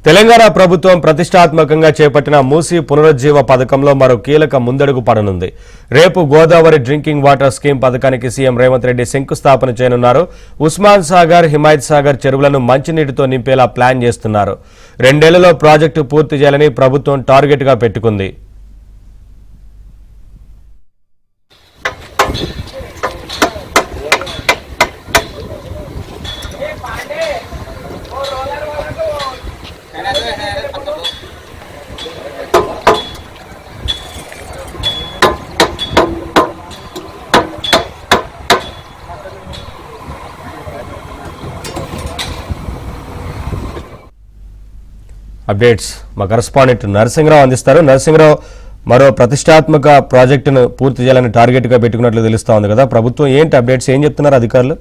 తెలంగాణ ప్రభుత్వం ప్రతిష్టాత్మకంగా చేపట్టిన మూసీ పునరుజ్జీవ పథకంలో మరో కీలక ముందడుగు పడనుంది. రేపు గోదావరి డ్రింకింగ్ వాటర్ స్కీమ్ పథకానికి సీఎం రేవంత్ రెడ్డి శంకుస్థాపన చేయనున్నారు. ఉస్మాన్ సాగర్, హిమాయత్ సాగర్ చెరువులను మంచినీటితో నింపేలా ప్లాన్ చేస్తున్నారు. 2 ఏళ్లలో ప్రాజెక్టు పూర్తి చేయాలని ప్రభుత్వం టార్గెట్గా పెట్టుకుంది. అప్డేట్స్ మా కరెస్పాండెంట్ నరసింహరావు అందిస్తారు. నరసింహరావు, మరో ప్రతిష్టాత్మక ప్రాజెక్టును పూర్తి చేయాలని టార్గెట్గా పెట్టుకున్నట్లు తెలుస్తా ఉంది కదా, ప్రభుత్వం ఏంటి అప్డేట్స్, ఏం చెప్తున్నారు అధికారులు?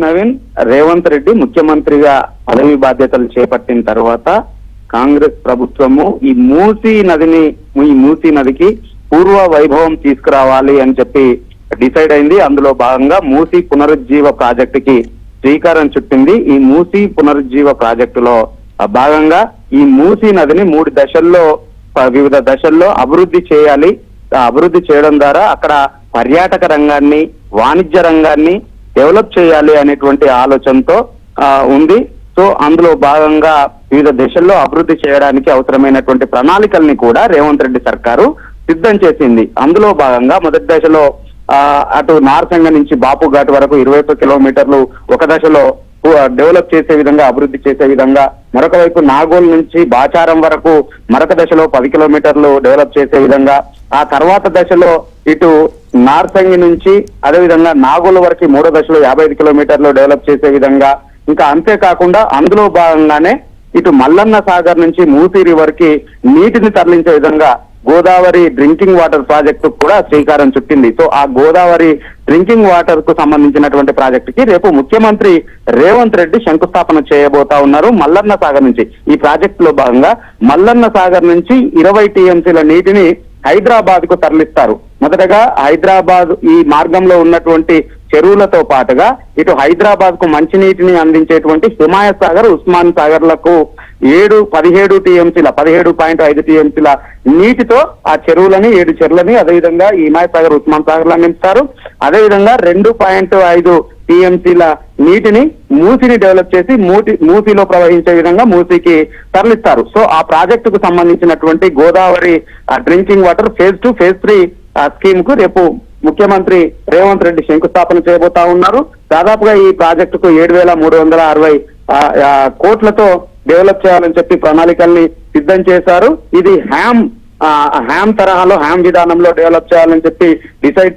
నవీన్, రేవంత్ రెడ్డి ముఖ్యమంత్రిగా పదవి బాధ్యతలు చేపట్టిన తర్వాత కాంగ్రెస్ ప్రభుత్వము ఈ మూసీ నదికి పూర్వ వైభవం తీసుకురావాలి అని చెప్పి డిసైడ్ అయింది. అందులో భాగంగా మూసీ పునరుజ్జీవ ప్రాజెక్టుకి శ్రీకారం చుట్టింది. ఈ మూసీ పునరుజ్జీవ ప్రాజెక్టులో భాగంగా ఈ మూసీ నదిని వివిధ దశల్లో అభివృద్ధి చేయాలి. అభివృద్ధి చేయడం ద్వారా అక్కడ పర్యాటక రంగాన్ని, వాణిజ్య రంగాన్ని డెవలప్ చేయాలి అనేటువంటి ఆలోచనతో ఉంది. సో అందులో భాగంగా వివిధ దశల్లో అభివృద్ధి చేయడానికి అవసరమైనటువంటి ప్రణాళికల్ని కూడా రేవంత్ రెడ్డి సర్కారు సిద్ధం చేసింది. అందులో భాగంగా మొదటి దశలో అటు నార్సింగ నుంచి బాపు ఘాట్ వరకు 21 కిలోమీటర్లు ఒక దశలో డెవలప్ చేసే విధంగా, అభివృద్ధి చేసే విధంగా, మరొక వైపు నాగోల్ నుంచి బాచారం వరకు మరొక దశలో 10 కిలోమీటర్లు డెవలప్ చేసే విధంగా, ఆ తర్వాత దశలో ఇటు నార్సింగి నుంచి అదేవిధంగా నాగోల్ వరకు 3వ దశలో 55 కిలోమీటర్లు డెవలప్ చేసే విధంగా, ఇంకా అంతేకాకుండా అందులో భాగంగానే ఇటు మల్లన్న సాగర్ నుంచి మూసీ రివర్ కి నీటిని తరలించే విధంగా గోదావరి డ్రింకింగ్ వాటర్ ప్రాజెక్టు కూడా శ్రీకారం చుట్టింది. సో ఆ గోదావరి డ్రింకింగ్ వాటర్ కు సంబంధించినటువంటి ప్రాజెక్టుకి రేపు ముఖ్యమంత్రి రేవంత్ రెడ్డి శంకుస్థాపన చేయబోతా ఉన్నారు. మల్లన్న సాగర్ నుంచి ఈ ప్రాజెక్టులో భాగంగా మల్లన్న సాగర్ నుంచి 20 టీఎంసీల నీటిని హైదరాబాద్ కు తరలిస్తారు. మొదటగా హైదరాబాద్ ఈ మార్గంలో ఉన్నటువంటి చెరువులతో పాటుగా ఇటు హైదరాబాద్ కు మంచినీటిని అందించేటువంటి హిమాయత్ సాగర్, ఉస్మాన్ సాగర్లకు 17 టీఎంసీల 17.5 టీఎంసీల నీటితో ఆ చెరువులని 7 చెరువులని అదేవిధంగా ఈ హిమాయత్ సాగర్, ఉస్మాన్ సాగర్లను నింపుతారు. అదేవిధంగా 2.5 టీఎంసీల నీటిని మూసీని డెవలప్ చేసి మూసీలో ప్రవహించే విధంగా మూసీకి తరలిస్తారు. సో ఆ ప్రాజెక్టుకు సంబంధించినటువంటి Godavari drinking water phase 2, phase 3 scheme కు రేపు ముఖ్యమంత్రి రేవంత్ రెడ్డి శంకుస్థాపన చేయబోతా ఉన్నారు. దాదాపుగా ఈ ప్రాజెక్టుకు 7,360 కోట్లతో డెవలప్ చేయాలని చెప్పి ప్రణాళికల్ని సిద్ధం చేశారు. ఇది హ్యామ్ తరహాలో, హ్యామ్ విధానంలో డెవలప్ చేయాలని చెప్పి డిసైడ్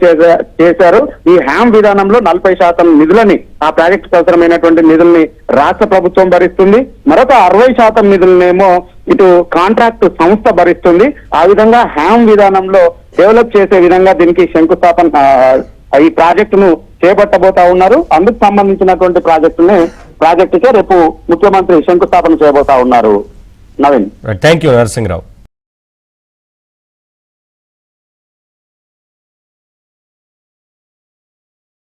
చేశారు. ఈ హ్యామ్ విధానంలో 40% నిధులని, ఆ ప్రాజెక్టుకు అవసరమైనటువంటి నిధుల్ని రాష్ట్ర ప్రభుత్వం భరిస్తుంది. మరొక 60% నిధులనేమో ఇటు కాంట్రాక్ట్ సంస్థ భరిస్తుంది. ఆ విధంగా హ్యామ్ విధానంలో డెవలప్ చేసే విధంగా దీనికి శంకుస్థాపన, ఈ ప్రాజెక్టును చేపట్టబోతా ఉన్నారు. అందుకు సంబంధించినటువంటి ప్రాజెక్టుకే రేపు ముఖ్యమంత్రి శంకుస్థాపన చేయబోతా ఉన్నారు. Naveen, thank you Narasimharao.